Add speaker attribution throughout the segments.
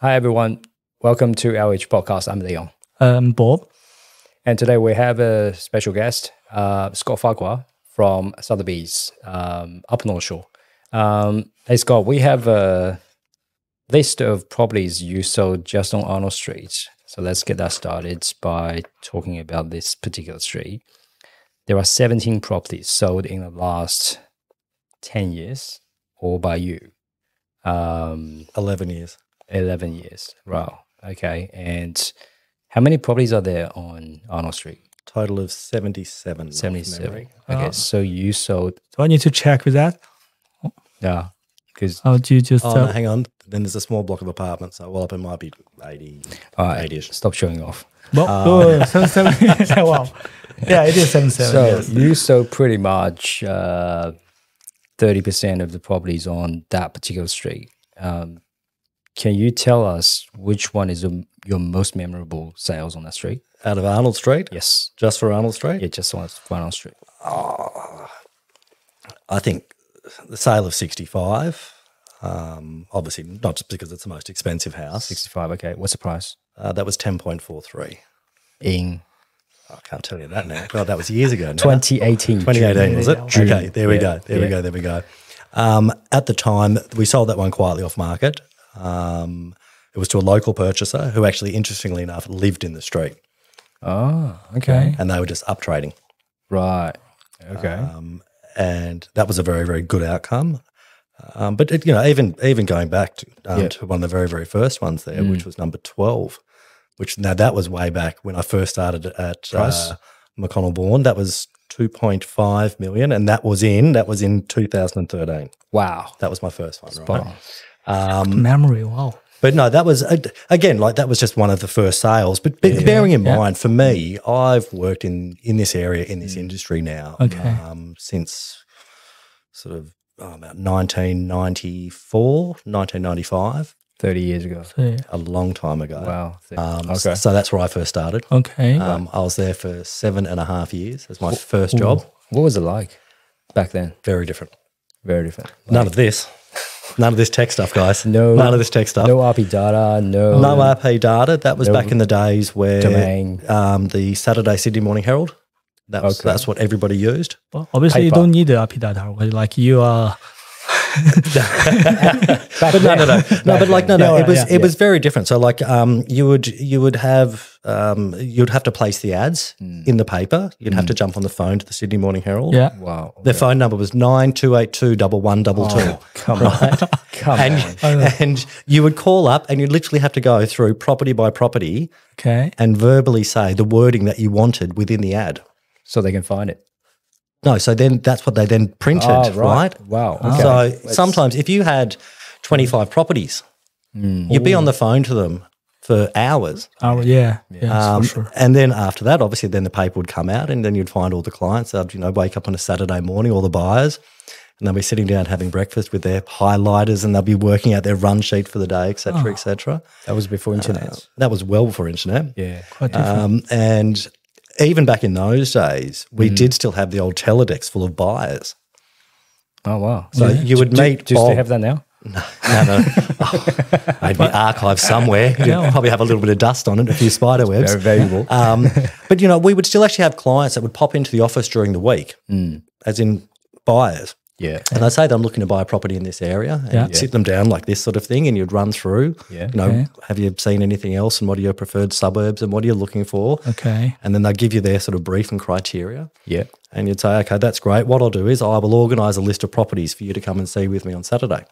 Speaker 1: Hi, everyone. Welcome to LH Podcast. I'm Leon.
Speaker 2: I'm Bob.
Speaker 1: And today we have a special guest, Scott Farquhar from Sotheby's, up North Shore. Hey, Scott, we have a list of properties you sold just on Arnold Street. So let's get that started by talking about this particular street. There are 17 properties sold in the last 10 years, all by you.
Speaker 3: 11 years.
Speaker 1: 11 years. Wow. Okay. And how many properties are there on Arnold Street?
Speaker 3: Total of 77.
Speaker 1: 77. Okay. So you sold.
Speaker 2: Do I need to check with that?
Speaker 1: Yeah. Because.
Speaker 2: How do you just.
Speaker 3: No, hang on. Then there's a small block of apartments. So, well, it might be 80.
Speaker 1: All right.
Speaker 3: 80-ish.
Speaker 1: Stop showing off.
Speaker 2: Well, 77. Wow. Yeah, it is 77.
Speaker 1: So
Speaker 2: yes.
Speaker 1: you sold pretty much 30% of the properties on that particular street. Can you tell us which one is your most memorable sales on that street?
Speaker 3: Out of Arnold Street?
Speaker 1: Yes.
Speaker 3: Just for Arnold Street?
Speaker 1: Yeah, just on Arnold Street.
Speaker 3: Oh, I think the sale of 65, obviously not just because it's the most expensive house.
Speaker 1: 65, okay. What's the price?
Speaker 3: That was 10.43.
Speaker 1: In?
Speaker 3: I can't tell you that now. God, that was years ago now.
Speaker 1: 2018.
Speaker 3: 2018, was it?
Speaker 1: June.
Speaker 3: Okay, there we go. There we go. At the time, we sold that one quietly off market. It was to a local purchaser who actually, interestingly enough, lived in the street.
Speaker 1: Oh, okay.
Speaker 3: And they were just up trading.
Speaker 1: Right. Okay.
Speaker 3: And that was a very, very good outcome. But, even going back to one of the very, very first ones there, which was number 12, which now that was way back when I first started at McConnell Bourne. That was 2.5 million, and that was in 2013.
Speaker 1: Wow.
Speaker 3: That was my first one,
Speaker 1: Spot
Speaker 3: right?
Speaker 1: on.
Speaker 2: Memory, wow.
Speaker 3: But no, that was, again, like that was just one of the first sales. But bearing in mind, for me, I've worked in this area, in this industry now since sort of about 1995.
Speaker 1: 30 years ago.
Speaker 3: A long time ago.
Speaker 1: Wow.
Speaker 3: Okay. So that's where I first started.
Speaker 2: Okay.
Speaker 3: I was there for 7.5 years as my first job.
Speaker 1: What was it like back then?
Speaker 3: Very different.
Speaker 1: Very different.
Speaker 3: None of this tech stuff, guys.
Speaker 1: None
Speaker 3: of this tech stuff.
Speaker 1: No RP data, no
Speaker 3: RP data. That was back in the days where
Speaker 1: domain.
Speaker 3: The Saturday Sydney Morning Herald. That's what everybody used.
Speaker 2: Well, obviously, you don't need the IP data. Like you are.
Speaker 3: It was very different. So like you'd have to place the ads in the paper. You'd have to jump on the phone to the Sydney Morning Herald.
Speaker 2: Yeah.
Speaker 1: Wow.
Speaker 3: Their phone number was 92821122.
Speaker 1: Come on. Come on.
Speaker 3: And you would call up and you'd literally have to go through property by property and verbally say the wording that you wanted within the ad.
Speaker 1: So they can find it.
Speaker 3: No, so then that's what they then printed, right?
Speaker 1: Wow. Okay.
Speaker 3: So sometimes if you had 25 properties, you'd be on the phone to them for hours.
Speaker 2: For sure.
Speaker 3: And then after that, obviously, then the paper would come out and then you'd find all the clients. They'd, wake up on a Saturday morning, all the buyers, and they'll be sitting down having breakfast with their highlighters and they'll be working out their run sheet for the day, et cetera, et cetera.
Speaker 1: That was before internet.
Speaker 3: That was well before internet.
Speaker 1: Yeah.
Speaker 2: Quite different.
Speaker 3: And even back in those days, we did still have the old teledecks full of buyers.
Speaker 1: Oh, wow.
Speaker 3: So you would meet
Speaker 1: Do you still have that now?
Speaker 3: No. Maybe archived somewhere. You'd probably have a little bit of dust on it, a few spider webs.
Speaker 1: Very valuable.
Speaker 3: But, we would still actually have clients that would pop into the office during the week, as in buyers.
Speaker 1: Yeah.
Speaker 3: And they'd say, I'm looking to buy a property in this area. And you'd sit them down like this sort of thing and you'd run through, have you seen anything else and what are your preferred suburbs and what are you looking for?
Speaker 2: Okay.
Speaker 3: And then they'd give you their sort of brief and criteria.
Speaker 1: Yeah.
Speaker 3: And you'd say, okay, that's great. What I'll do is I will organise a list of properties for you to come and see with me on Saturday.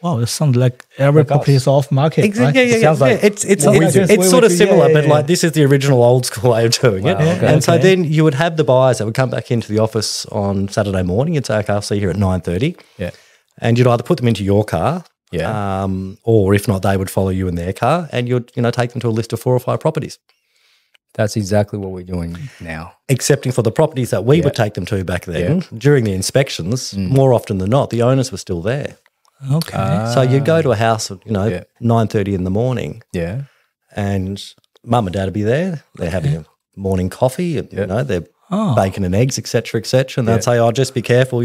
Speaker 2: Wow, it sounds like every property is off market.
Speaker 3: Exactly.
Speaker 2: Right?
Speaker 3: Yeah. It's sort of similar, but like this is the original old school way of doing it. And so then you would have the buyers that would come back into the office on Saturday morning. You'd say, okay, I'll see you here at 9:30.
Speaker 1: Yeah.
Speaker 3: And you'd either put them into your car,
Speaker 1: Yeah.
Speaker 3: Or if not, they would follow you in their car, and you'd take them to a list of 4 or 5 properties.
Speaker 1: That's exactly what we're doing now.
Speaker 3: Excepting for the properties that we would take them to back then during the inspections. More often than not, the owners were still there.
Speaker 2: Okay.
Speaker 3: So you'd go to a house at 9:30 in the morning.
Speaker 1: Yeah.
Speaker 3: And mum and dad would be there. They're having a morning coffee. And, they're bacon and eggs, etc., etc. And they'd say, "Oh, just be careful.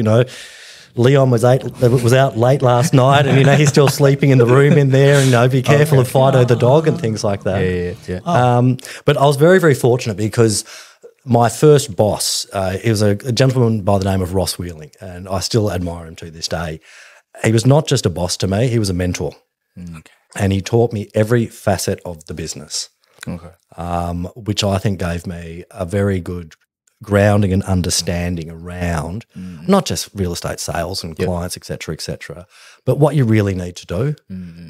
Speaker 3: Leon was out late last night, and he's still sleeping in the room in there, and be careful of Fido the dog and things like that.
Speaker 1: Yeah.
Speaker 3: But I was very, very fortunate because my first boss, he was a gentleman by the name of Ross Wheeling, and I still admire him to this day. He was not just a boss to me; he was a mentor, and he taught me every facet of the business, which I think gave me a very good grounding and understanding around not just real estate sales and clients, et cetera, but what you really need to do.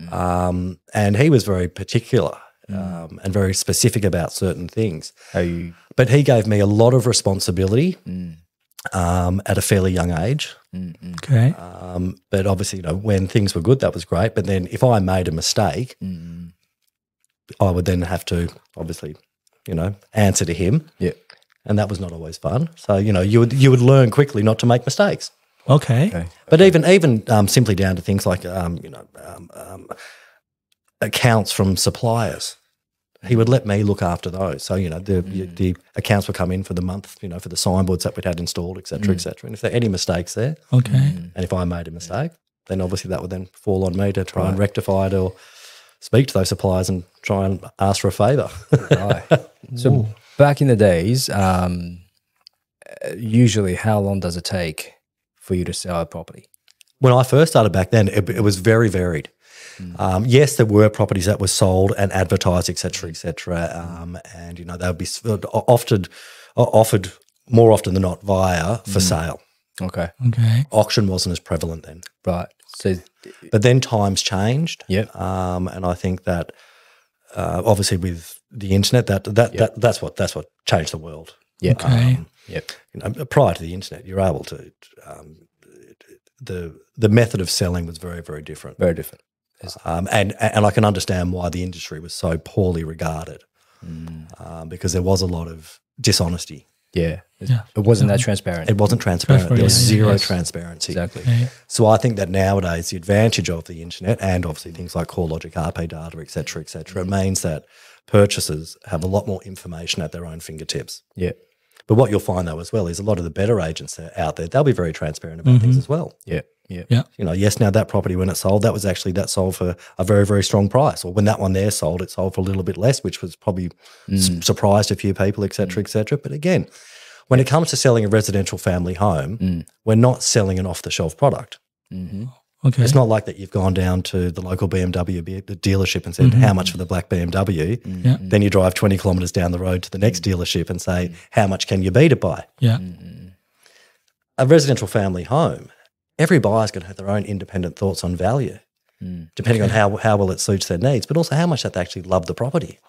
Speaker 3: And he was very particular and very specific about certain things. But he gave me a lot of responsibility at a fairly young age.
Speaker 2: Okay.
Speaker 3: But obviously, when things were good, that was great. But then if I made a mistake, I would then have to obviously, answer to him.
Speaker 1: Yeah.
Speaker 3: And that was not always fun. So, you would learn quickly not to make mistakes.
Speaker 2: Okay.
Speaker 3: But even simply down to things like, accounts from suppliers, he would let me look after those. So, the accounts would come in for the month, for the signboards that we'd had installed, et cetera, et cetera. And if there are any mistakes there, and if I made a mistake, then obviously that would then fall on me to try and rectify it or speak to those suppliers and try and ask for a favour.
Speaker 1: So back in the days, usually how long does it take for you to sell a property?
Speaker 3: When I first started back then, it was very varied. Yes, there were properties that were sold and advertised, et cetera, and they would be offered more often than not via for sale.
Speaker 1: Okay.
Speaker 3: Auction wasn't as prevalent then.
Speaker 1: Right. So,
Speaker 3: but then times changed.
Speaker 1: Yep.
Speaker 3: And I think that obviously with the internet, that's what changed the world.
Speaker 1: Yeah.
Speaker 2: Okay.
Speaker 3: Prior to the internet, you're able to the method of selling was very, very different.
Speaker 1: Very different.
Speaker 3: And I can understand why the industry was so poorly regarded because there was a lot of dishonesty.
Speaker 1: Yeah. It wasn't that transparent.
Speaker 3: It wasn't transparent. There was zero transparency.
Speaker 1: Exactly.
Speaker 2: Okay.
Speaker 3: So I think that nowadays the advantage of the internet and obviously things like CoreLogic, RP data, et cetera, means that purchasers have a lot more information at their own fingertips.
Speaker 1: Yeah.
Speaker 3: But what you'll find though as well is a lot of the better agents that are out there, they'll be very transparent about things as well.
Speaker 1: Yeah.
Speaker 3: Yes, now that property when it sold, that sold for a very, very strong price. Or when that one there sold, it sold for a little bit less, which was probably surprised a few people, et cetera. But again, when it comes to selling a residential family home, we're not selling an off-the-shelf product.
Speaker 2: Okay.
Speaker 3: It's not like that you've gone down to the local BMW dealership and said, how much for the black BMW? Then you drive 20 kilometres down the road to the next dealership and say, how much can you beat it by?
Speaker 2: Yeah.
Speaker 3: A residential family home, every buyer's going to have their own independent thoughts on value, depending on how well it suits their needs, but also how much that they actually love the property.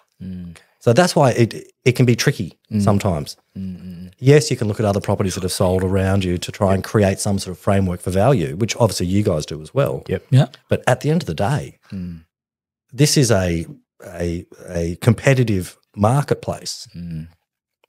Speaker 3: So that's why it can be tricky sometimes. Yes, you can look at other properties that have sold around you to try and create some sort of framework for value, which obviously you guys do as well.
Speaker 2: Yeah.
Speaker 3: But at the end of the day, this is a competitive marketplace.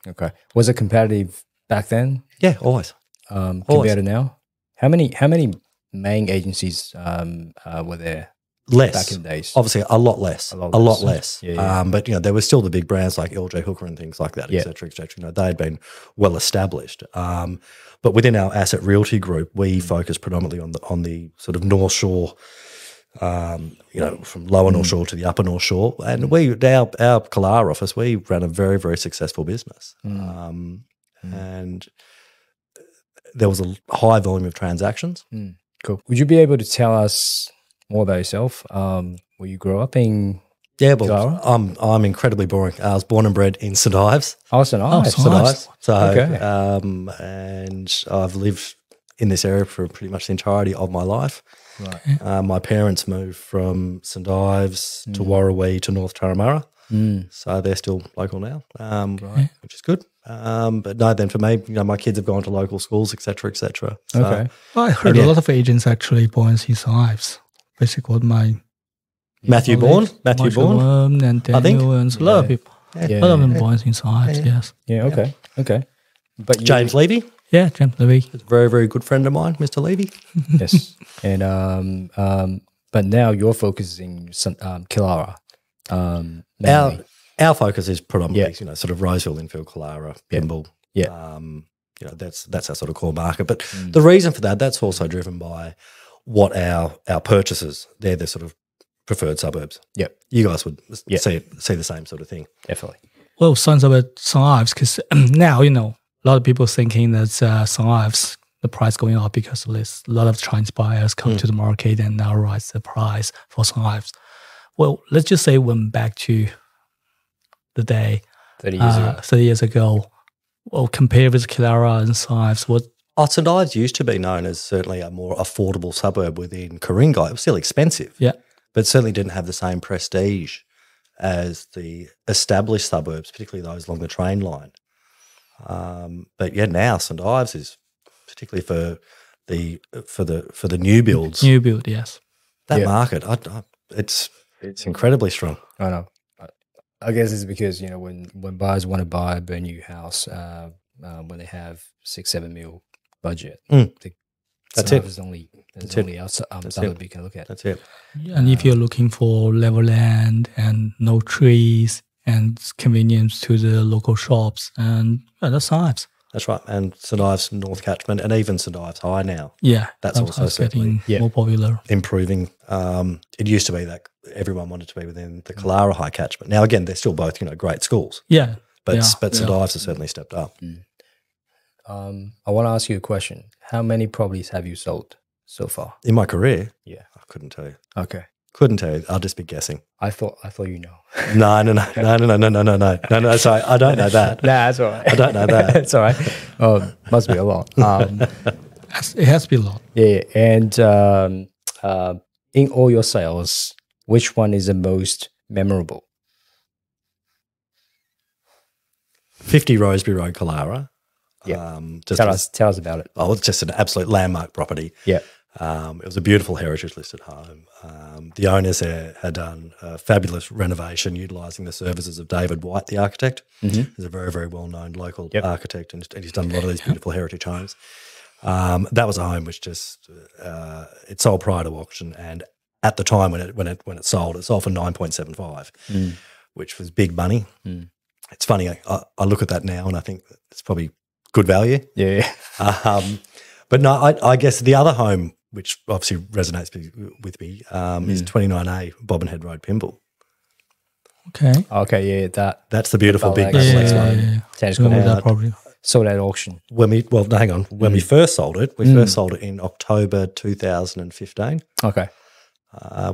Speaker 1: Okay. Was it competitive back then?
Speaker 3: Yeah, always.
Speaker 1: Compared to now? How many main agencies were there?
Speaker 3: Less.
Speaker 1: Back in the days.
Speaker 3: Obviously, a lot less. A lot less.
Speaker 1: Yeah.
Speaker 3: But, there were still the big brands like LJ Hooker and things like that, et cetera, et cetera. They had been well established. But within our asset realty group, we focus predominantly on the sort of North Shore, from lower North Shore to the upper North Shore. And our Kalara office, we ran a very, very successful business. And there was a high volume of transactions.
Speaker 1: Cool. Would you be able to tell us more about yourself? Where you grew up in?
Speaker 3: Yeah, well, I'm incredibly boring. I was born and bred in St Ives.
Speaker 1: Oh, St Ives.
Speaker 2: St Ives.
Speaker 3: So,
Speaker 1: okay.
Speaker 3: And I've lived in this area for pretty much the entirety of my life.
Speaker 1: Right.
Speaker 3: My parents moved from St Ives to Warrawee to North Turramurra. So they're still local now, which is good. But no, then for me, my kids have gone to local schools, et cetera, et cetera. So,
Speaker 1: Okay.
Speaker 2: I heard a lot of agents actually born in St Ives. Basically, what my
Speaker 3: Matthew Bourne,
Speaker 2: and Daniel
Speaker 3: I think.
Speaker 2: and a lot of people.
Speaker 1: Yeah.
Speaker 2: A lot of them born in St Ives. Yes.
Speaker 1: Yeah. Okay. Okay. But
Speaker 3: James Levy,
Speaker 2: Yeah, James Levy.
Speaker 3: a very, very good friend of mine, Mr. Levy.
Speaker 1: Yes. And but now you're focusing on Kilara. Mainly.
Speaker 3: Our focus is predominantly, sort of Roseville, Infield, Kalara, Pimble.
Speaker 1: Yeah.
Speaker 3: that's our sort of core market. But the reason for that's also driven by what our purchasers, they're the sort of preferred suburbs.
Speaker 1: Yep.
Speaker 3: You guys would see the same sort of thing.
Speaker 1: Definitely.
Speaker 2: Well, sounds about St. Ives, because now, a lot of people thinking that St. Ives, the price going up because of this. A lot of Chinese buyers come to the market and now rise the price for St. Ives. Well, let's just say went back to the day 30 years ago. Well, compared with Killara and St. Ives,
Speaker 3: St. Ives used to be known as certainly a more affordable suburb within Ku-ring-gai. It was still expensive, but certainly didn't have the same prestige as the established suburbs, particularly those along the train line. But now St. Ives is particularly for the new builds.
Speaker 2: New build, yes.
Speaker 3: That market, it's incredibly strong.
Speaker 1: I know. I guess it's because when buyers want to buy a brand new house, when they have 6-7 mil budget,
Speaker 3: that's it.
Speaker 1: There's only suburb you can look at.
Speaker 3: That's it.
Speaker 2: And if you're looking for level land and no trees and convenience to the local shops, and that's St. Ives.
Speaker 3: That's right. And St. Ives North Catchment and even St. Ives High now.
Speaker 2: Yeah.
Speaker 3: That's also
Speaker 2: getting more popular.
Speaker 3: Improving. It used to be that everyone wanted to be within the Killara High Catchment. Now, again, they're still both, great schools.
Speaker 2: Yeah.
Speaker 3: But St. Ives has certainly stepped up.
Speaker 1: I want to ask you a question. How many properties have you sold so far?
Speaker 3: In my career?
Speaker 1: Yeah.
Speaker 3: I couldn't tell you.
Speaker 1: Okay.
Speaker 3: Couldn't tell you. I'll just be guessing.
Speaker 1: I thought you know.
Speaker 3: No. Sorry, I don't know that.
Speaker 1: Nah, that's all right.
Speaker 3: I don't know that.
Speaker 1: It's all right. Oh, must be a lot.
Speaker 2: It has to be a lot.
Speaker 1: Yeah, and in all your sales, which one is the most memorable?
Speaker 3: 50 Rosebery Road, Killara.
Speaker 1: Yeah. Tell us about it.
Speaker 3: Oh, it's just an absolute landmark property.
Speaker 1: Yeah.
Speaker 3: It was a beautiful heritage listed home. The owners there had done a fabulous renovation utilising the services of David White, the architect. He's a very, very well-known local architect, and he's done a lot of these beautiful heritage homes. That was a home which just it sold prior to auction, and at the time when it sold for 9.75, which was big money. It's funny. I look at that now and I think it's probably good value.
Speaker 1: Yeah.
Speaker 3: But no, I guess the other home, which obviously resonates with me, is 29A Bobbinhead Road, Pymble.
Speaker 1: Okay, yeah,
Speaker 3: that's the beautiful big
Speaker 1: complex
Speaker 3: one.
Speaker 2: That property.
Speaker 1: Sold at auction.
Speaker 3: When we first sold it, first sold it in October 2015.
Speaker 1: Okay.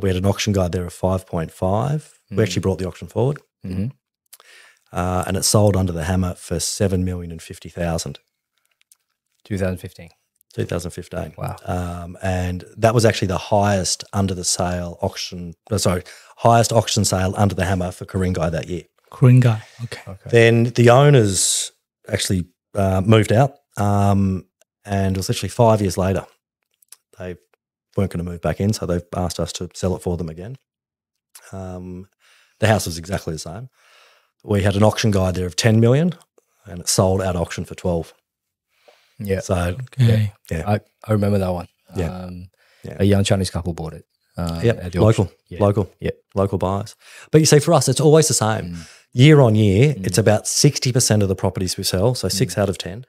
Speaker 3: We had an auction guide there of 5.5. We actually brought the auction forward, and it sold under the hammer for $7,050,000.
Speaker 1: 2015.
Speaker 3: 2015.
Speaker 1: Wow.
Speaker 3: And that was actually the highest highest auction sale under the hammer for Ku-ring-gai that year.
Speaker 2: Ku-ring-gai, okay.
Speaker 3: Then the owners actually moved out, and it was literally 5 years later. They weren't going to move back in, so they've asked us to sell it for them again. The house was exactly the same. We had an auction guide there of 10 million, and it sold at auction for 12.
Speaker 1: Yeah.
Speaker 3: So
Speaker 2: yeah.
Speaker 1: I remember that one.
Speaker 3: Yeah.
Speaker 1: A young Chinese couple bought it.
Speaker 3: Local buyers. But you see, for us, it's always the same. Year on year, it's about 60% of the properties we sell, so 6 out of 10,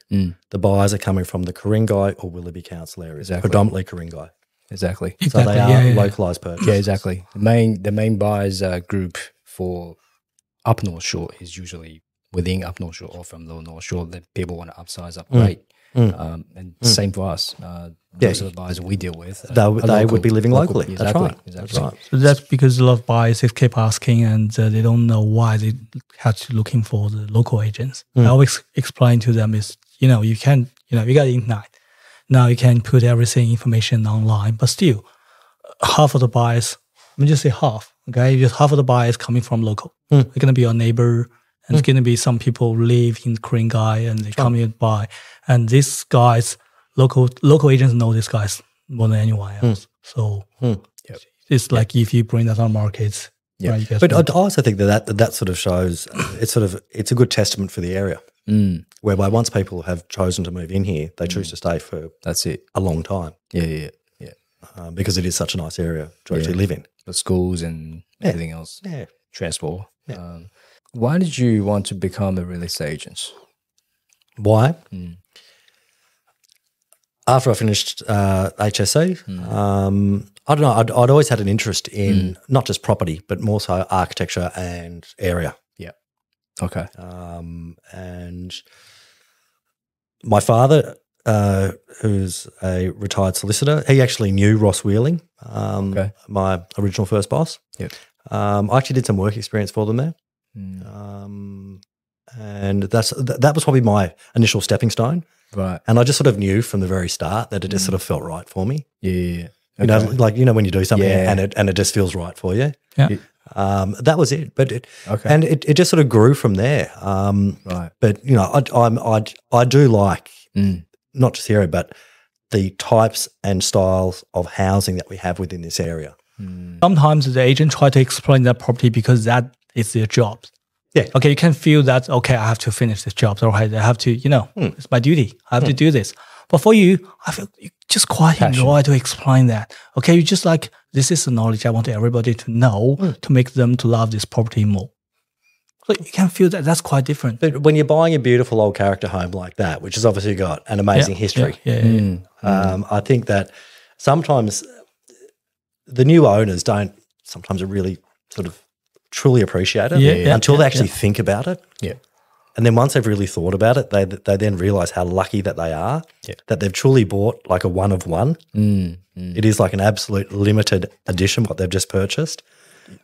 Speaker 3: the buyers are coming from the Ku-ring-gai or Willoughby Council areas, predominantly Ku-ring-gai.
Speaker 1: Exactly.
Speaker 3: So they are localised purchases.
Speaker 1: Yeah, exactly. The main buyers group for Up North Shore is usually within Up North Shore or from Lower North Shore that people want to upsize, upgrade. And same for us. Those are the buyers we deal with.
Speaker 3: They would be living locally.
Speaker 1: Exactly.
Speaker 3: That's right.
Speaker 1: Exactly.
Speaker 3: That's right.
Speaker 2: So that's because a lot of buyers they keep asking and they don't know why they have to looking for the local agents. I always explain to them is, you can, you got internet. Now you can put information online, but still half of the buyers, let me just say half, okay? Just half of the buyers coming from local. They're going to be your neighbor, and it's going to be some people live in Ku-ring-gai and they come here to buy. And these guys, local agents know these guys more than anyone else. So it's like if you bring that on markets.
Speaker 3: Yeah.
Speaker 2: Right,
Speaker 3: but I also think that sort of shows it's a good testament for the area. Whereby once people have chosen to move in here, they choose to stay for a long time.
Speaker 1: Yeah.
Speaker 3: Because it is such a nice area to actually live in.
Speaker 1: The schools and everything else.
Speaker 3: Yeah.
Speaker 1: Transport. Why did you want to become a real estate agent?
Speaker 3: Why? After I finished HSC, I don't know, I'd always had an interest in not just property, but more so architecture and area.
Speaker 1: Yeah. Okay.
Speaker 3: And my father, who's a retired solicitor, he actually knew Ross Wheeling, my original first boss.
Speaker 1: Yep.
Speaker 3: I actually did some work experience for them there. And that was probably my initial stepping stone.
Speaker 1: Right.
Speaker 3: And I just sort of knew from the very start that it just sort of felt right for me.
Speaker 1: Yeah.
Speaker 3: You know, like, you know, when you do something and it just feels right for you.
Speaker 2: Yeah.
Speaker 3: That was it. But it just sort of grew from there.
Speaker 1: Right.
Speaker 3: But, you know, I do like not just the area, but the types and styles of housing that we have within this area.
Speaker 2: Sometimes the agent try to explain that property because that is their job.
Speaker 3: Yeah.
Speaker 2: Okay, you can feel that, okay, I have to finish this job. Or I have to, you know, it's my duty. I have to do this. But for you, I feel you just quite enjoy to explain that. Okay, you just like, this is the knowledge I want everybody to know to make them to love this property more. So you can feel that that's quite different.
Speaker 3: But when you're buying a beautiful old character home like that, which has obviously got an amazing history, I think that sometimes the new owners don't sometimes really sort of truly appreciate it until they actually think about it.
Speaker 1: Yeah.
Speaker 3: And then once they've really thought about it, they then realise how lucky that they are, that they've truly bought like a one of one. It is like an absolute limited edition what they've just purchased.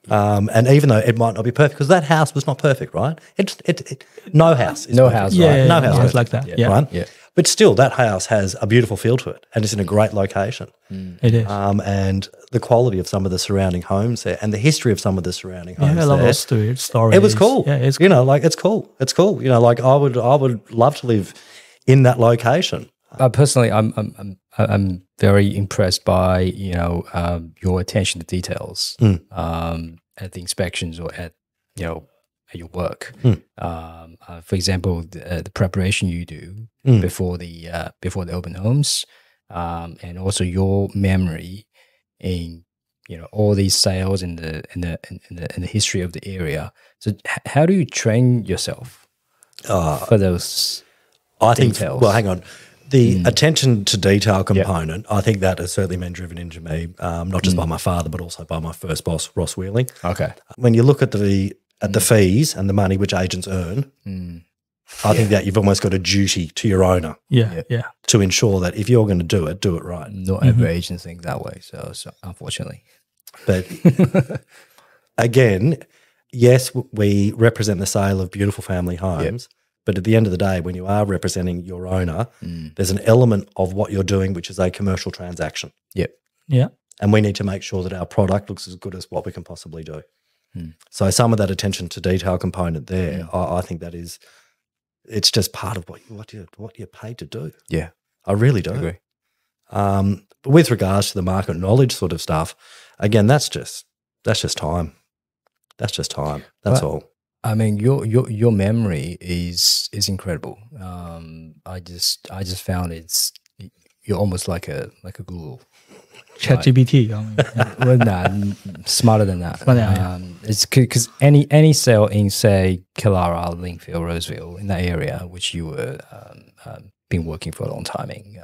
Speaker 3: And even though it might not be perfect, because that house was not perfect, right? No house is perfect, right? No house is
Speaker 2: like that,
Speaker 3: right?
Speaker 1: Yeah.
Speaker 3: But still, that house has a beautiful feel to it, and it's in a great location.
Speaker 2: It is.
Speaker 3: And the quality of some of the surrounding homes there, and the history of some of the surrounding homes
Speaker 2: I love those stories.
Speaker 3: It was cool.
Speaker 2: Yeah, it's
Speaker 3: you know, like it's cool. It's cool. You know, like I would love to live in that location.
Speaker 1: Personally, I'm very impressed by, you know, your attention to details at the inspections or at, you know, at your work. For example, the preparation you do before the open homes, and also your memory in, you know, all these sales and the history of the area. So how do you train yourself for those details?
Speaker 3: Well, hang on. The attention to detail component, I think that has certainly been driven into me, not just by my father, but also by my first boss, Ross Wheeling.
Speaker 1: Okay.
Speaker 3: When you look at the fees and the money which agents earn, I think that you've almost got a duty to your owner to ensure that if you're going to do it right.
Speaker 1: Not every agent thinks that way, so unfortunately.
Speaker 3: But again, yes, we represent the sale of beautiful family homes, but at the end of the day, when you are representing your owner, there's an element of what you're doing which is a commercial transaction.
Speaker 1: Yep.
Speaker 2: Yeah.
Speaker 3: And we need to make sure that our product looks as good as what we can possibly do. So some of that attention to detail component there, I think that is, it's just part of what you're paid to do.
Speaker 1: Yeah,
Speaker 3: I really do.
Speaker 1: I agree.
Speaker 3: But with regards to the market knowledge sort of stuff, again, that's just time. That's just time. That's all.
Speaker 1: I mean, your memory is incredible. I just found you're almost like a Google.
Speaker 2: ChatGPT.
Speaker 1: Well, nah, smarter than that. It's because any sale in, say, Killara, Lingfield, Roseville, in that area, which you were been working for a long time in,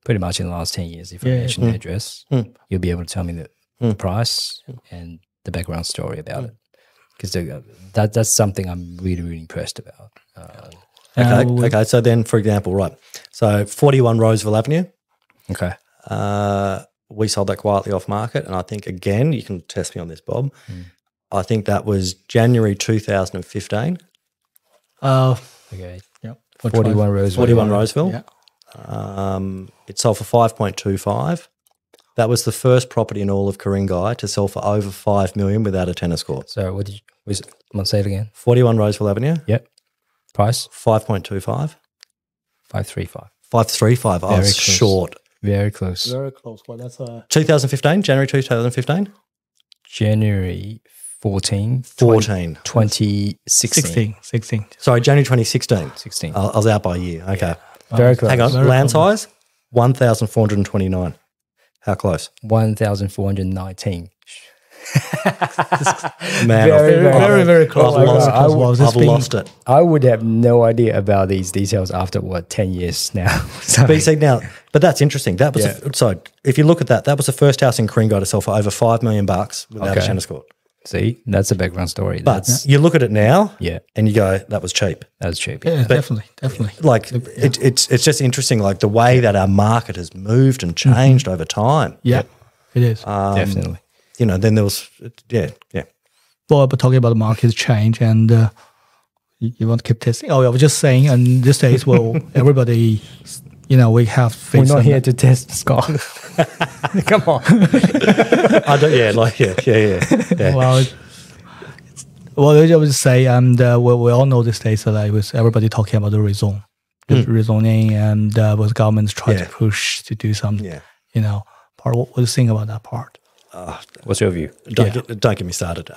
Speaker 1: pretty much in the last 10 years, if I mention the address, you'll be able to tell me the price and the background story about it. Because that's something I'm really, really impressed about.
Speaker 3: Okay. So then, for example, right. So 41 Roseville Avenue.
Speaker 1: Okay.
Speaker 3: We sold that quietly off market, and I think, again, you can test me on this, Bob. I think that was January 2015.
Speaker 1: Okay.
Speaker 2: Yep.
Speaker 1: 41 Roseville.
Speaker 3: 41 Roseville.
Speaker 2: Yeah.
Speaker 3: It sold for 5.25. That was the first property in all of Ku-ring-gai to sell for over $5 million without a tennis court.
Speaker 1: So what did you say it again?
Speaker 3: 41 Roseville Avenue.
Speaker 1: Yep. Price?
Speaker 3: 5.25.
Speaker 1: 535.
Speaker 3: 535. I was short.
Speaker 1: Very close.
Speaker 2: Very close. Well, that's
Speaker 3: 2015, January 2015?
Speaker 1: January 14.
Speaker 3: 2016.
Speaker 2: 16.
Speaker 3: Sorry, January 2016.
Speaker 1: 16.
Speaker 3: I was out by a year. Okay.
Speaker 1: Very close.
Speaker 3: Hang on. Land size? 1,429. How close?
Speaker 1: 1,419.
Speaker 3: Man,
Speaker 2: very close.
Speaker 3: I've lost it.
Speaker 1: I would have no idea about these details after 10 years now. So,
Speaker 3: But you see now, but that's interesting. That was so. If you look at that, that was the first house in Coringo to sell for over $5 million without a tennis court.
Speaker 1: see, that's a background story.
Speaker 3: But you look at it now,
Speaker 1: Yeah.
Speaker 3: and you go, "That was cheap."
Speaker 1: That's cheap.
Speaker 2: Yeah, definitely.
Speaker 3: Like it's just interesting, like the way that our market has moved and changed over time.
Speaker 2: Yeah, it is.
Speaker 1: Definitely.
Speaker 3: You know, then there was yeah.
Speaker 2: Well, but talking about the market change and you want to keep testing. Oh, I was just saying, and these days, well, everybody, we have.
Speaker 1: We're not here to test Scott. Come on.
Speaker 3: I don't. Yeah.
Speaker 2: Well, I would say, and we all know these days that with everybody talking about the rezoning, and with governments trying to push to do some, part. What do you think about that part?
Speaker 1: What's your view?
Speaker 3: Don't get me started.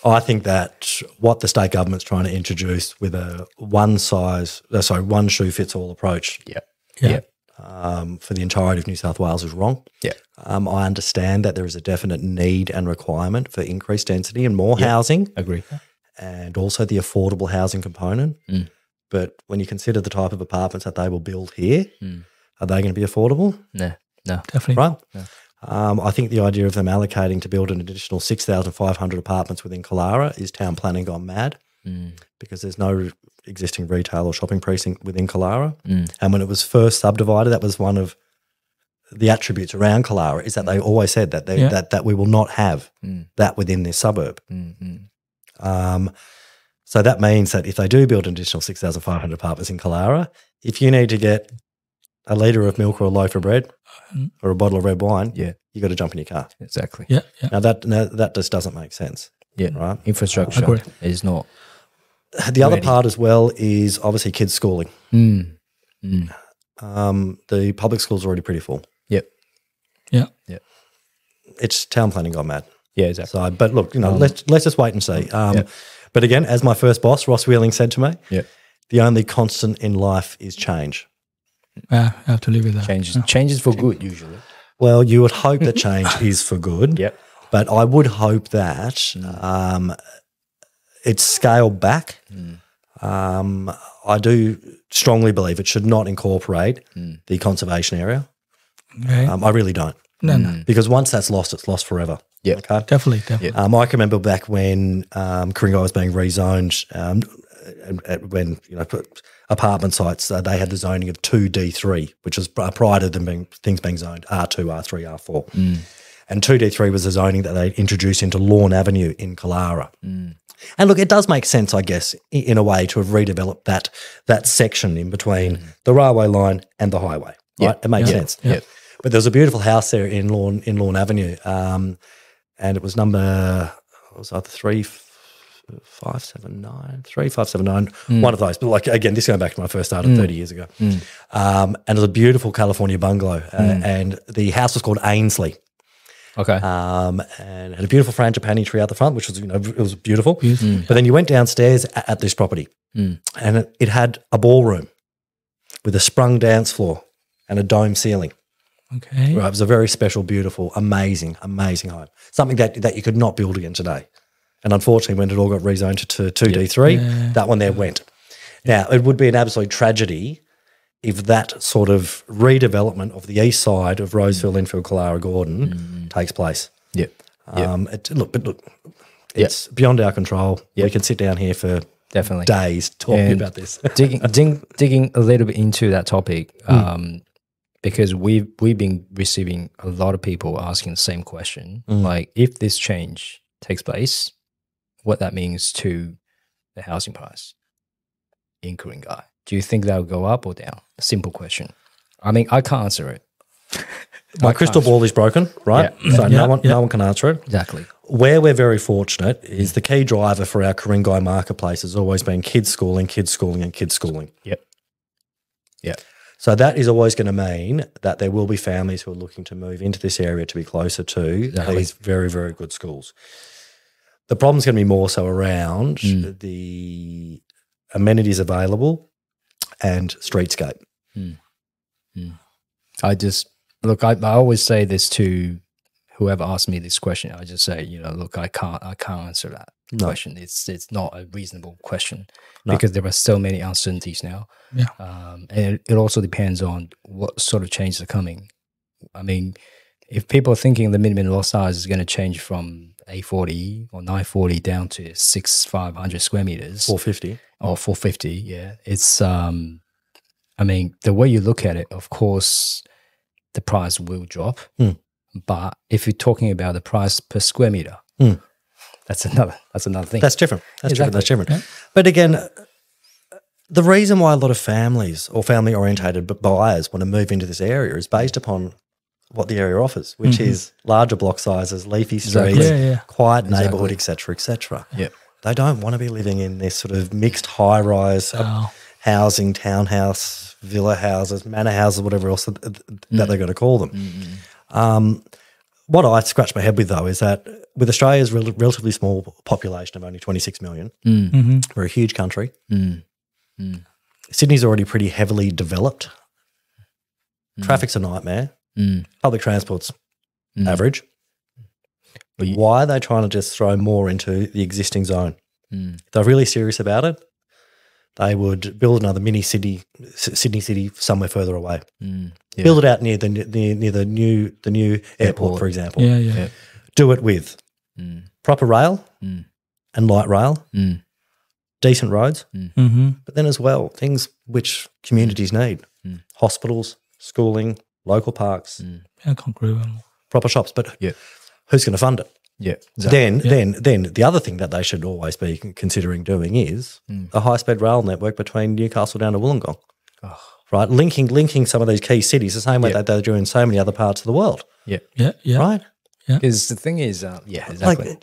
Speaker 3: I think that what the state government's trying to introduce with a one shoe fits all approach.
Speaker 2: Yeah.
Speaker 3: For the entirety of New South Wales is wrong.
Speaker 1: Yeah.
Speaker 3: I understand that there is a definite need and requirement for increased density and more housing.
Speaker 1: Agree.
Speaker 3: And also the affordable housing component. But when you consider the type of apartments that they will build here, are they going to be affordable?
Speaker 1: No.
Speaker 2: Definitely.
Speaker 3: Right?
Speaker 1: No.
Speaker 3: I think the idea of them allocating to build an additional 6,500 apartments within Killara is town planning gone mad because there's no existing retail or shopping precinct within Killara. And when it was first subdivided, that was one of the attributes around Killara is that they always said that that we will not have that within this suburb. So that means that if they do build an additional 6,500 apartments in Killara, if you need to get a litre of milk or a loaf of bread or a bottle of red wine, you got to jump in your car.
Speaker 1: Exactly.
Speaker 2: Yeah.
Speaker 3: Now that just doesn't make sense.
Speaker 1: Yeah.
Speaker 3: Right.
Speaker 1: Infrastructure is not.
Speaker 3: The other part as well is obviously kids schooling. The public schools are already pretty full.
Speaker 1: Yep.
Speaker 2: Yeah.
Speaker 3: It's town planning gone mad.
Speaker 1: Yeah, exactly.
Speaker 3: So, but look, let's just wait and see. But again, as my first boss, Ross Wheeling, said to me, the only constant in life is change.
Speaker 2: I have to live with that.
Speaker 1: Changes for good usually.
Speaker 3: Well, you would hope that change is for good.
Speaker 1: Yep.
Speaker 3: But I would hope that it's scaled back. I do strongly believe it should not incorporate the conservation area.
Speaker 2: Okay.
Speaker 3: I really don't.
Speaker 2: No.
Speaker 3: Because once that's lost, it's lost forever.
Speaker 1: Yeah.
Speaker 3: Okay.
Speaker 2: Definitely.
Speaker 3: I can remember back when Coringo was being rezoned, when apartment sites they had the zoning of 2D3, which was prior to them things being zoned R2, R3, R4. And 2D3 was the zoning that they introduced into Lawn Avenue in Killara. And look, it does make sense, I guess, in a way to have redeveloped that section in between the railway line and the highway. Right? It makes sense.
Speaker 2: Yeah.
Speaker 3: But there's a beautiful house there in Lawn Avenue, and it was either 3579, one of those. But like again, this going back to when I first started 30 years ago, and it was a beautiful California bungalow, and the house was called Ainsley.
Speaker 1: Okay.
Speaker 3: And it had a beautiful frangipani tree out the front, which was it was beautiful. But then you went downstairs at this property, and it had a ballroom with a sprung dance floor and a dome ceiling.
Speaker 2: Okay.
Speaker 3: Right, it was a very special, beautiful, amazing home. Something that you could not build again today. And unfortunately, when it all got rezoned to 2D3, that one there went. Now, it would be an absolute tragedy if that sort of redevelopment of the east side of Roseville, Linfield, Killara, Gordon takes place.
Speaker 1: Yep.
Speaker 3: It's beyond our control. We can sit down here for
Speaker 1: Definitely
Speaker 3: days talking about this.
Speaker 1: digging a little bit into that topic, because we've been receiving a lot of people asking the same question, like if this change takes place, what that means to the housing price in Coringo. Do you think that will go up or down? A simple question. I mean, I can't answer it.
Speaker 3: My crystal ball is broken, right? So no one can answer it.
Speaker 1: Exactly.
Speaker 3: Where we're very fortunate is the key driver for our Coringo marketplace has always been kids schooling, and kids schooling.
Speaker 1: Yep.
Speaker 3: So that is always going to mean that there will be families who are looking to move into this area to be closer to these very, very good schools. The problem's going to be more so around the amenities available and streetscape.
Speaker 1: I always say this to whoever asks me this question, I just say, look, I can't answer that question. It's not a reasonable question because there are so many uncertainties now.
Speaker 2: Yeah.
Speaker 1: And it also depends on what sort of changes are coming. I mean, if people are thinking the minimum lot size is going to change from 840 or 940 down to 500 square meters,
Speaker 3: 450
Speaker 1: or 450, yeah, it's I mean, the way you look at it, of course, the price will drop. But if you're talking about the price per square meter, that's another thing.
Speaker 3: That's different. That's different. Yeah. But again, the reason why a lot of families or family-orientated buyers want to move into this area is based upon what the area offers, which is larger block sizes, leafy streets, quiet neighbourhood, etc., etc.
Speaker 1: Yeah.
Speaker 3: They don't want to be living in this sort of mixed high-rise housing, townhouse, villa houses, manor houses, whatever else that they're going to call them. What I scratch my head with, though, is that with Australia's relatively small population of only 26 million, we're a huge country. Sydney's already pretty heavily developed. Traffic's a nightmare. Public transport's average. Why are they trying to just throw more into the existing zone? If they're really serious about it, they would build another mini Sydney City somewhere further away. Build it out near the new airport, for example.
Speaker 2: Yeah.
Speaker 3: Do it with proper rail and light rail, decent roads, but then as well things which communities need: hospitals, schooling, local parks, proper shops. But who's going to fund it?
Speaker 1: Yeah. Exactly.
Speaker 3: Then the other thing that they should always be considering doing is a high-speed rail network between Newcastle down to Wollongong, right? Linking some of these key cities the same way that they're doing in so many other parts of the world.
Speaker 2: Yeah.
Speaker 3: Right?
Speaker 2: Yeah.
Speaker 1: Because the thing is, exactly.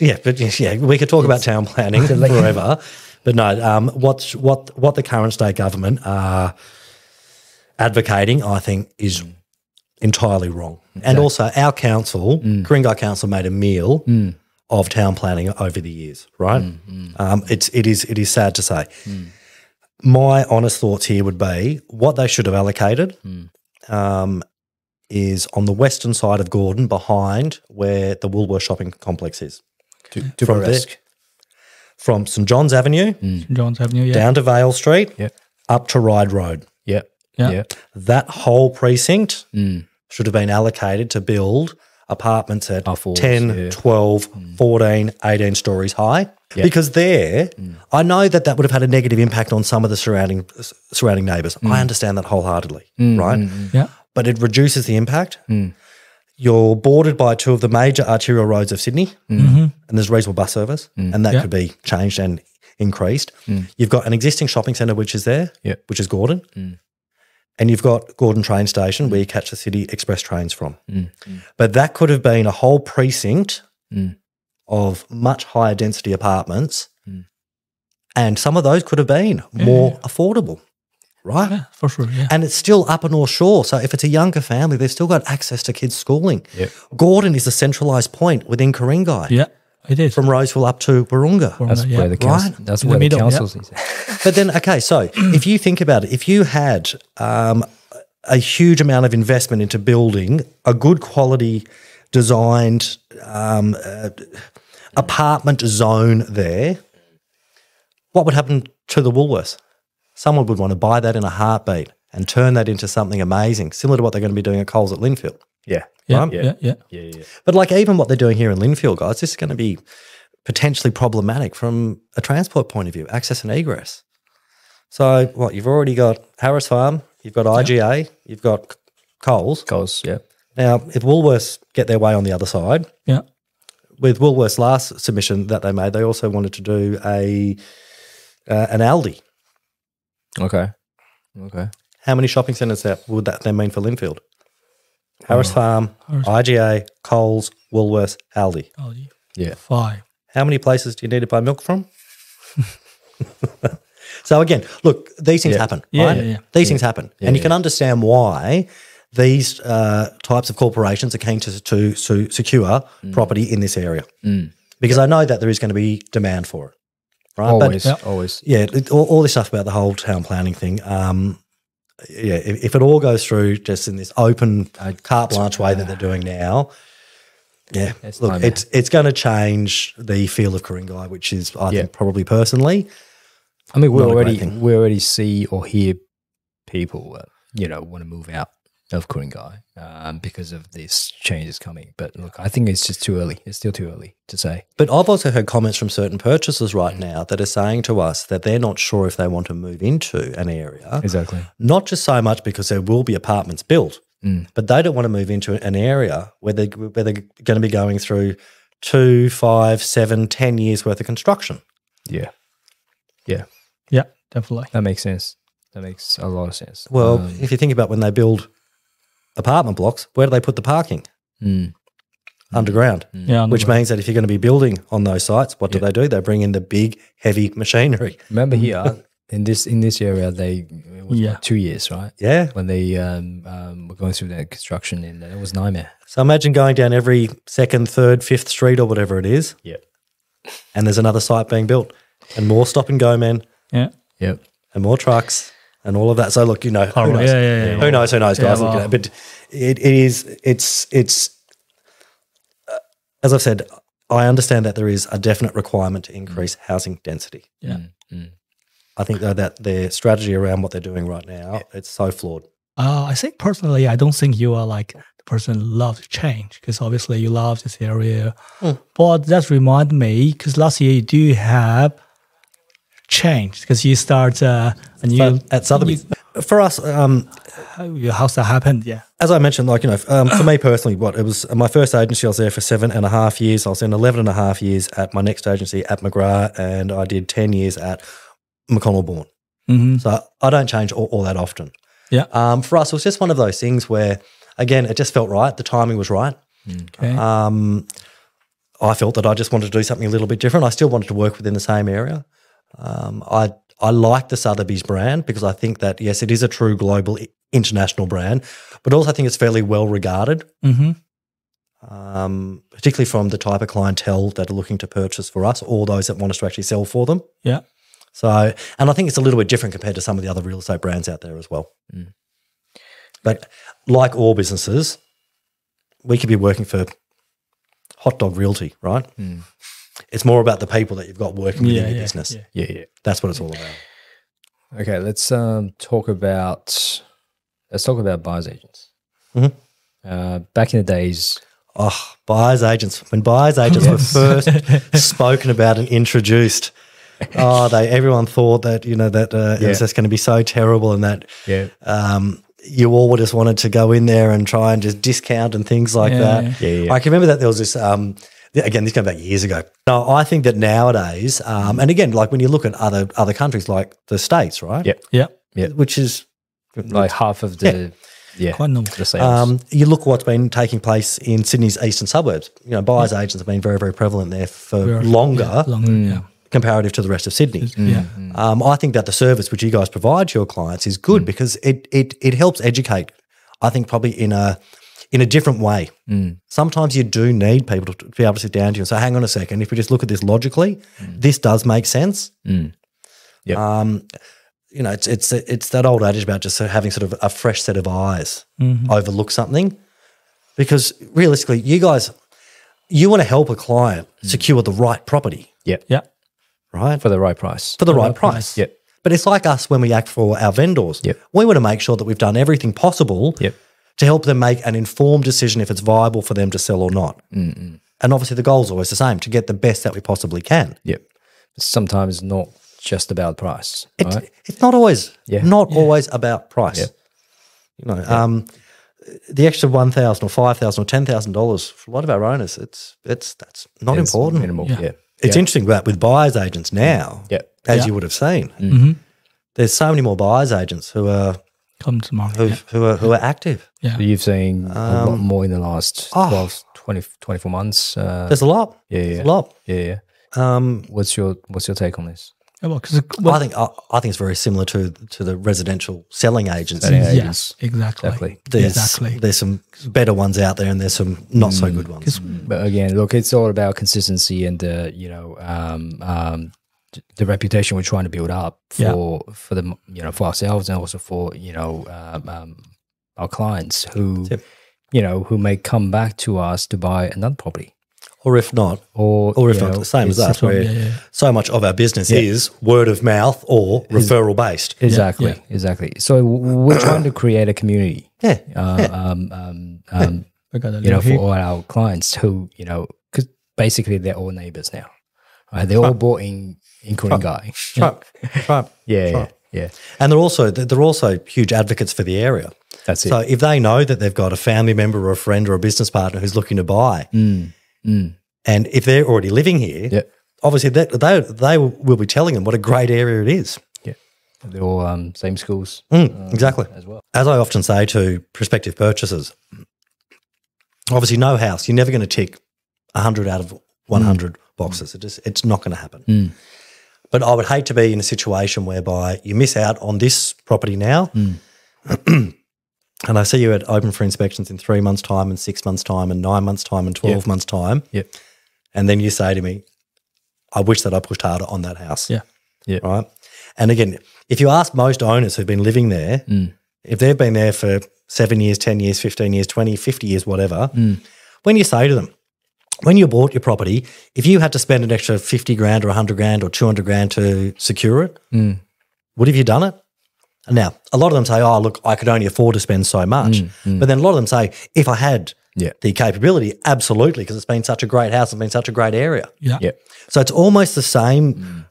Speaker 3: We could talk about town planning forever, but no. What the current state government are advocating, I think, is entirely wrong. Exactly. And also our council, Ku-ring-gai Council, made a meal of town planning over the years, right? It is sad to say. My honest thoughts here would be what they should have allocated is on the western side of Gordon, behind where the Woolworth shopping complex is. From St John's Avenue, down to Vale Street, up to Ryde Road. That whole precinct should have been allocated to build apartments at 10, 12, 14, 18 stories high. Because I know that would have had a negative impact on some of the surrounding neighbours. I understand that wholeheartedly, right? But it reduces the impact. You're bordered by two of the major arterial roads of Sydney, and there's reasonable bus service, and that could be changed and increased. You've got an existing shopping centre which is there, which is Gordon. And you've got Gordon train station where you catch the City Express trains from. But that could have been a whole precinct of much higher density apartments, and some of those could have been more affordable, right?
Speaker 2: Yeah, for sure,
Speaker 3: And it's still upper North Shore, so if it's a younger family, they've still got access to kids' schooling. Gordon is a centralised point within Ku-ring-gai.
Speaker 2: Yeah, it is.
Speaker 3: From Roseville up to Warunga.
Speaker 1: That's where the council, that's where the council is.
Speaker 3: But then, okay, so if you think about it, if you had a huge amount of investment into building a good quality designed apartment zone there, what would happen to the Woolworths? Someone would want to buy that in a heartbeat and turn that into something amazing, similar to what they're going to be doing at Coles at Linfield.
Speaker 1: Yeah.
Speaker 3: But like even what they're doing here in Linfield, guys, this is going to be potentially problematic from a transport point of view, access and egress. So what, you've already got Harris Farm, you've got IGA, you've got Coles. Now, if Woolworths get their way on the other side, with Woolworths' last submission that they made, they also wanted to do an Aldi.
Speaker 1: Okay.
Speaker 3: How many shopping centres would that then mean for Linfield? Harris Farm, IGA, Coles, Woolworths, Aldi.
Speaker 2: Yeah. 5.
Speaker 3: How many places do you need to buy milk from? So again, look, these things happen, right? These things happen. And you can understand why these types of corporations are keen to secure property in this area. Because I know that there is going to be demand for it, right?
Speaker 1: Always.
Speaker 3: Yeah, all this stuff about the whole town planning thing, if it all goes through just in this open carte blanche way that they're doing now, Yeah,
Speaker 1: It's
Speaker 3: look,
Speaker 1: nightmare.
Speaker 3: it's going to change the feel of Ku-ring-gai, which is, I think, probably personally.
Speaker 1: I mean,
Speaker 3: Not a great thing.
Speaker 1: we already see or hear people, want to move out of Ku-ring-gai because of these changes coming. But look, I think it's just too early. It's still too early to say.
Speaker 3: But I've also heard comments from certain purchasers right now that are saying to us that they're not sure if they want to move into an area.
Speaker 1: Exactly.
Speaker 3: Not just so much because there will be apartments built, but they don't want to move into an area where they're going to be going through 2, 5, 7, 10 years worth of construction.
Speaker 1: Yeah.
Speaker 2: Yeah, definitely.
Speaker 1: That makes sense. That makes a lot of sense.
Speaker 3: Well, if you think about when they build apartment blocks, where do they put the parking? Underground.
Speaker 2: Yeah,
Speaker 3: Which means that if you're going to be building on those sites, what do? They bring in the big, heavy machinery.
Speaker 1: Remember here in this area, it was about 2 years, right?
Speaker 3: Yeah.
Speaker 1: When they were going through that construction, and it was nightmare.
Speaker 3: So imagine going down every 2nd, 3rd, 5th street or whatever it is,
Speaker 1: Yeah.
Speaker 3: and there's another site being built, and more stop and go men,
Speaker 2: Yeah.
Speaker 1: Yep.
Speaker 3: and more trucks, and all of that. So look, who knows?
Speaker 2: Yeah.
Speaker 3: Who knows, guys?
Speaker 2: Yeah,
Speaker 3: Look,
Speaker 2: well.
Speaker 3: but it's as I've said, I understand that there is a definite requirement to increase housing density.
Speaker 2: Yeah.
Speaker 3: I think though that their strategy around what they're doing right now, it's so flawed.
Speaker 2: I think personally, I don't think you are like the person who loves change, because obviously you love this area. But that reminds me, because last year you do have change, because you start a new
Speaker 3: But at Sotheby's, for us,
Speaker 2: how's that happened? Yeah.
Speaker 3: as I mentioned, for me personally, it was my first agency. I was there for 7.5 years. I was in 11.5 years at my next agency at McGrath, and I did 10 years at McConnell Bourne. So I don't change all that often.
Speaker 2: Yeah.
Speaker 3: For us, it was just one of those things where, again, it just felt right. The timing was right.
Speaker 2: Okay.
Speaker 3: I felt that I just wanted to do something a little bit different. I still wanted to work within the same area. I like the Sotheby's brand because I think that, yes, it is a true global international brand, but also I think it's fairly well regarded, particularly from the type of clientele that are looking to purchase for us or those that want us to actually sell for them.
Speaker 2: Yeah.
Speaker 3: So, and I think it's a little bit different compared to some of the other real estate brands out there as well. But like all businesses, we could be working for Hot Dog Realty, right? It's more about the people that you've got working within your business.
Speaker 1: Yeah.
Speaker 3: That's what it's all about.
Speaker 1: Okay, let's talk about buyer's agents. Back in the days,
Speaker 3: Buyer's agents. When buyer's agents were first spoken about and introduced, everyone thought that it was just going to be so terrible, and that you all just wanted to go in there and try and just discount and things like that.
Speaker 1: Yeah.
Speaker 3: I can remember that there was this. Again, this came back years ago. No, I think that nowadays, and again, like when you look at other countries like the States, right?
Speaker 2: Yeah.
Speaker 3: Which is
Speaker 1: like half of the
Speaker 2: Quite normal.
Speaker 1: the sales.
Speaker 3: you look what's been taking place in Sydney's eastern suburbs. Buyers agents have been very, very prevalent there for longer. Comparative to the rest of Sydney. I think that the service which you guys provide to your clients is good because it helps educate, I think, probably in a different way. Sometimes you do need people to be able to sit down to you and say, hang on a second, if we just look at this logically, this does make sense. It's that old adage about just having sort of a fresh set of eyes overlook something, because realistically, you want to help a client secure the right property.
Speaker 2: Yeah.
Speaker 3: Right?
Speaker 1: For the right price.
Speaker 3: For the right price.
Speaker 1: Yep.
Speaker 3: But it's like us when we act for our vendors. We want to make sure that we've done everything possible to help them make an informed decision if it's viable for them to sell or not. And obviously the goal is always the same, to get the best that we possibly can.
Speaker 1: Sometimes not just about price. Right?
Speaker 3: It's not always always about price. The extra $1,000 or $5,000 or $10,000 for a lot of our owners, that's not important.
Speaker 1: Minimal.
Speaker 3: It's interesting that with buyers agents now, as you would have seen, there's so many more buyers agents who are
Speaker 2: come to market.
Speaker 3: who are active.
Speaker 2: Yeah.
Speaker 1: So you've seen a lot more in the last 12, 20, 24 months.
Speaker 3: There's a lot. There's a lot.
Speaker 1: Yeah. What's your take on this?
Speaker 2: Well, 'cause
Speaker 3: I think it's very similar to the residential selling agencies.
Speaker 2: yes, exactly.
Speaker 3: There's some better ones out there, and there's some not so good ones.
Speaker 1: But again, look, it's all about consistency and the reputation we're trying to build up for the for ourselves and also for our clients who who may come back to us to buy another property.
Speaker 3: Or if not, or if not, the same as us, where so much of our business is word of mouth or referral based.
Speaker 1: Exactly. So we're trying to create a community. For all our clients who, because basically they're all neighbors now. Right? They're all bought in Ku-ring-gai.
Speaker 3: Right.
Speaker 1: Yeah.
Speaker 3: And they're also huge advocates for the area.
Speaker 1: That's it.
Speaker 3: So if they know that they've got a family member or a friend or a business partner who's looking to buy, and if they're already living here, obviously they will be telling them what a great area it is.
Speaker 1: Yeah. They're all same schools.
Speaker 3: Exactly.
Speaker 1: As well.
Speaker 3: As I often say to prospective purchasers, obviously no house, you're never going to tick 100 out of 100 boxes. It's not going to happen. But I would hate to be in a situation whereby you miss out on this property now and I see you at open for inspections in 3 months' time and 6 months' time and 9 months' time and 12 months' time. And then you say to me, I wish that I pushed harder on that house. Right? And again, if you ask most owners who've been living there, if they've been there for 7 years, 10 years, 15 years, 20, 50 years, whatever, when you say to them, when you bought your property, if you had to spend an extra 50 grand or 100 grand or 200 grand to secure it, would have you done it? Now, a lot of them say, oh, look, I could only afford to spend so much. But then a lot of them say, if I had the capability, absolutely, because it's been such a great house, it's been such a great area. So it's almost the same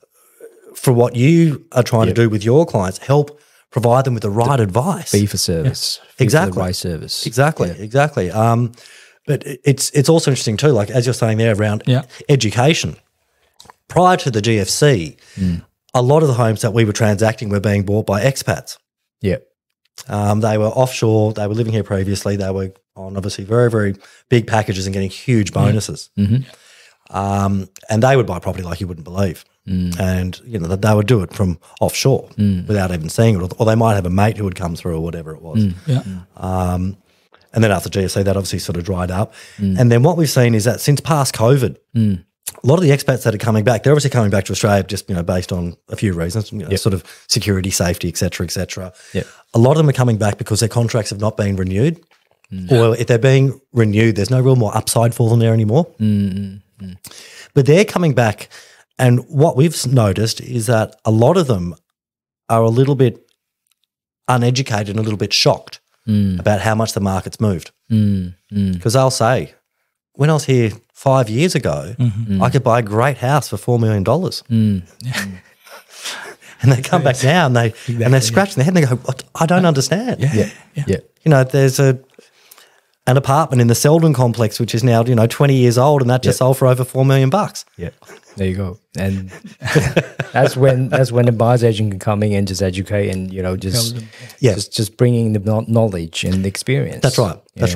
Speaker 3: for what you are trying to do with your clients, help provide them with the right advice.
Speaker 1: Fee for service.
Speaker 3: Exactly.
Speaker 1: For the right service.
Speaker 3: Exactly. But it's also interesting too, like as you're saying there around education. Prior to the GFC, a lot of the homes that we were transacting were being bought by expats. They were offshore. They were living here previously. They were on obviously very, very big packages and getting huge bonuses. And they would buy property like you wouldn't believe. And, they would do it from offshore without even seeing it. Or they might have a mate who would come through or whatever it was. And then after GFC, that obviously sort of dried up. And then what we've seen is that since past COVID, a lot of the expats that are coming back, they're obviously coming back to Australia just, based on a few reasons, sort of security, safety, et cetera, et cetera. A lot of them are coming back because their contracts have not been renewed. Or if they're being renewed, there's no real more upside for them there anymore. But they're coming back, and what we've noticed is that a lot of them are a little bit uneducated and a little bit shocked about how much the market's moved. Because they'll say, when I was here 5 years ago, I could buy a great house for $4 million. And they come back now and they're scratching their head and they go, I don't understand. There's an apartment in the Selden complex, which is now, 20 years old, and that just sold for over $4 million.
Speaker 1: There you go. And that's when the buyer's agent can come in and just educate and, just bringing the knowledge and the experience.
Speaker 3: That's right. That's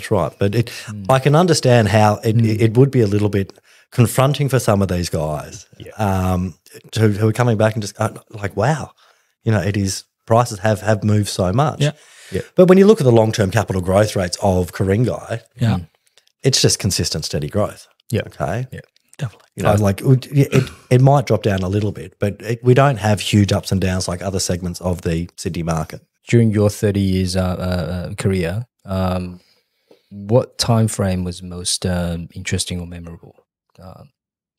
Speaker 3: right. But I can understand how it would be a little bit confronting for some of these guys who are coming back and just like, wow, it is, prices have moved so much. But when you look at the long-term capital growth rates of Ku-ring-gai, it's just consistent, steady growth. Okay. Definitely. It might drop down a little bit, but we don't have huge ups and downs like other segments of the Sydney market.
Speaker 1: During your 30 years career, what time frame was most interesting or memorable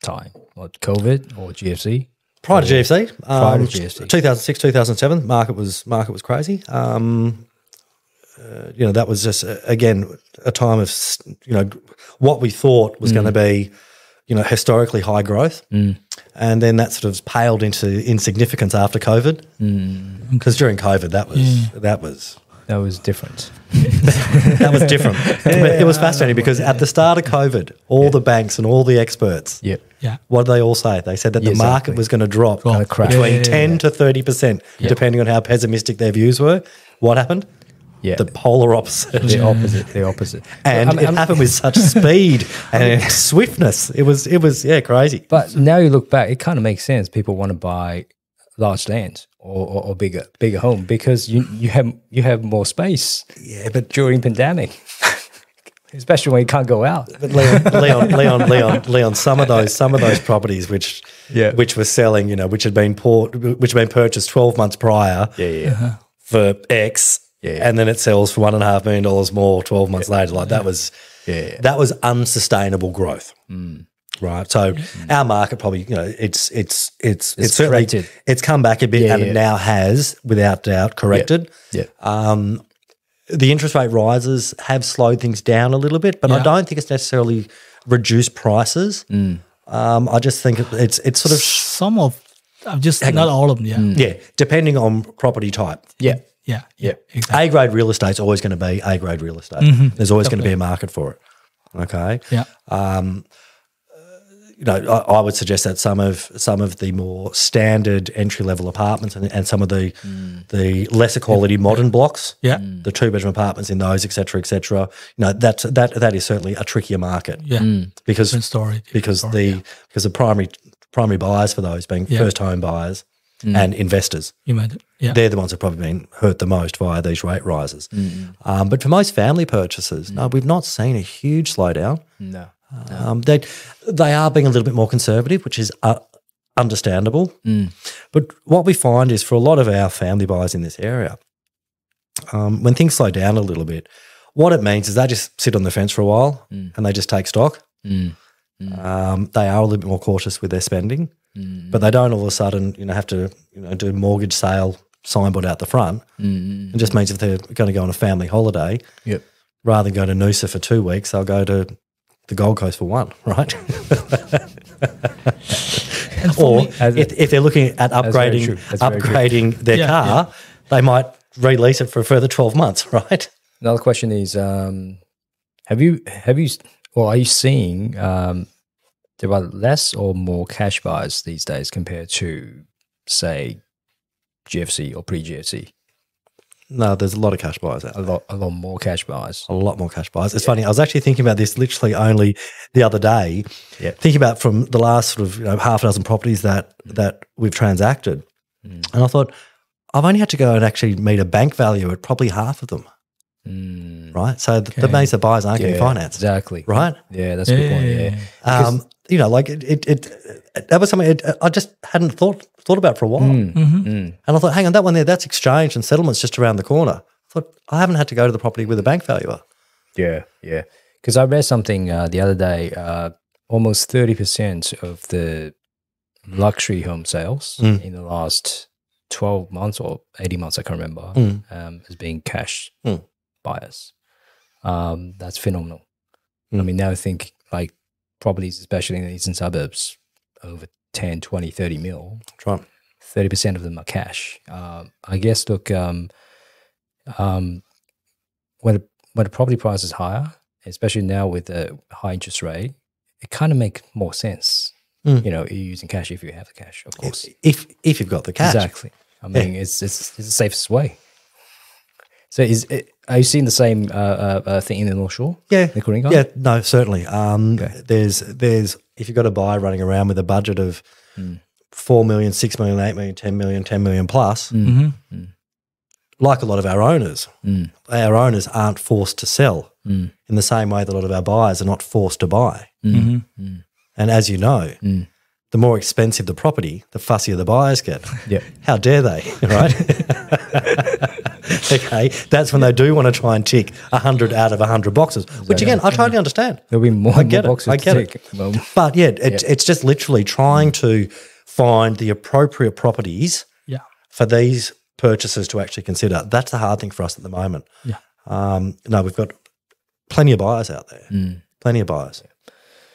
Speaker 1: time? What, COVID or GFC?
Speaker 3: Prior to GFC, 2006, 2007, market was crazy. That was just again a time of what we thought was going to be historically high growth, and then that sort of paled into insignificance after COVID. Because during COVID, that was different. That was different. But it was fascinating because at the start of COVID, all the banks and all the experts, what did they all say? They said that the market was going to drop between 10 to 30%, depending on how pessimistic their views were. What happened? The polar opposite.
Speaker 1: The opposite.
Speaker 3: And it happened with such speed and swiftness. It was crazy.
Speaker 1: But now you look back, it kind of makes sense. People want to buy large land or bigger home because you have more space.
Speaker 3: But
Speaker 1: during pandemic, especially when you can't go out.
Speaker 3: But Leon, some of those properties which were selling, which had been purchased 12 months prior for X. and then it sells for $1.5 million more 12 months later. Like that was unsustainable growth. Right. So our market probably, it's certainly,
Speaker 1: corrected.
Speaker 3: it's come back a bit and it now has, without doubt, corrected. The interest rate rises have slowed things down a little bit, but I don't think it's necessarily reduced prices. I just think it's sort of
Speaker 2: some of, just not all of them.
Speaker 3: depending on property type.
Speaker 2: Exactly.
Speaker 3: A-grade real estate's always going to be A-grade real estate. There's always going to be a market for it. Okay. I would suggest that some of the more standard entry level apartments and some of the lesser quality modern blocks, the 2-bedroom apartments in those, et cetera, that is certainly a trickier market. Because the primary buyers for those being first home buyers and investors. They're the ones that have probably been hurt the most via these rate rises. But for most family purchases, no, we've not seen a huge slowdown.
Speaker 1: No.
Speaker 3: They are being a little bit more conservative, which is understandable. But what we find is for a lot of our family buyers in this area, when things slow down a little bit, what it means is they just sit on the fence for a while and they just take stock. They are a little bit more cautious with their spending, but they don't all of a sudden have to do mortgage sale signboard out the front. It just means if they're going to go on a family holiday, rather than go to Noosa for 2 weeks, they'll go to the Gold Coast for 1, right? Or if they're looking at upgrading their car, they might release it for a further 12 months, right?
Speaker 1: Another question is, are you seeing there are less or more cash buyers these days compared to, say, GFC or pre-GFC?
Speaker 3: No, there's a lot of cash buyers out there.
Speaker 1: A lot more cash buyers.
Speaker 3: A lot more cash buyers. It's funny. I was actually thinking about this literally only the other day. Thinking about from the last sort of half a dozen properties that we've transacted, and I thought I've only had to go and actually meet a bank value at probably half of them. Right. So that means the buyers aren't getting financed.
Speaker 1: Exactly.
Speaker 3: Right.
Speaker 1: Yeah, that's a good point.
Speaker 3: Like that was something I just hadn't thought about for a while. And I thought, hang on, that one there, that's exchange and settlement's just around the corner. I thought, I haven't had to go to the property with a bank valuer.
Speaker 1: Yeah. Because I read something the other day, almost 30% of the luxury home sales in the last 12 months or 18 months, I can't remember, as being cash buyers. That's phenomenal. I mean, now I think like properties, especially in the eastern suburbs, over 10, 20, 30 mil.
Speaker 3: That's right.
Speaker 1: 30% of them are cash. I guess, look, when the property price is higher, especially now with the high interest rate, it kind of makes more sense. You're using cash if you have the cash, of course.
Speaker 3: If you've got the cash.
Speaker 1: Exactly. I mean, it's the safest way. So are you seeing the same thing in the North Shore?
Speaker 3: Yeah.
Speaker 1: The Coringa?
Speaker 3: Yeah, no, certainly. There's if you've got a buyer running around with a budget of 4 million, 6 million, 8 million, 10 million, 10 million plus, like a lot of our owners aren't forced to sell in the same way that a lot of our buyers are not forced to buy. And as you know, the more expensive the property, the fussier the buyers get. How dare they, right? Okay, that's when they do want to try and tick 100 out of 100 boxes, which again, I totally understand.
Speaker 1: There'll be more boxes
Speaker 3: I get it. But yeah, it's just literally trying to find the appropriate properties for these purchases to actually consider. That's the hard thing for us at the moment. No, we've got plenty of buyers out there. Plenty of buyers.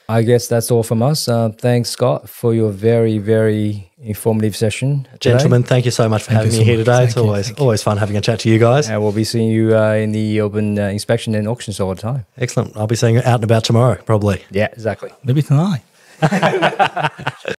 Speaker 1: I guess that's all from us. Thanks, Scott, for your very, very informative session today.
Speaker 3: Gentlemen, thank you so much for having me here today. It's always fun having a chat to you guys.
Speaker 1: And we'll be seeing you in the open inspection and auctions all the time.
Speaker 3: Excellent. I'll be seeing you out and about tomorrow, probably.
Speaker 1: Yeah, exactly.
Speaker 2: Maybe tonight.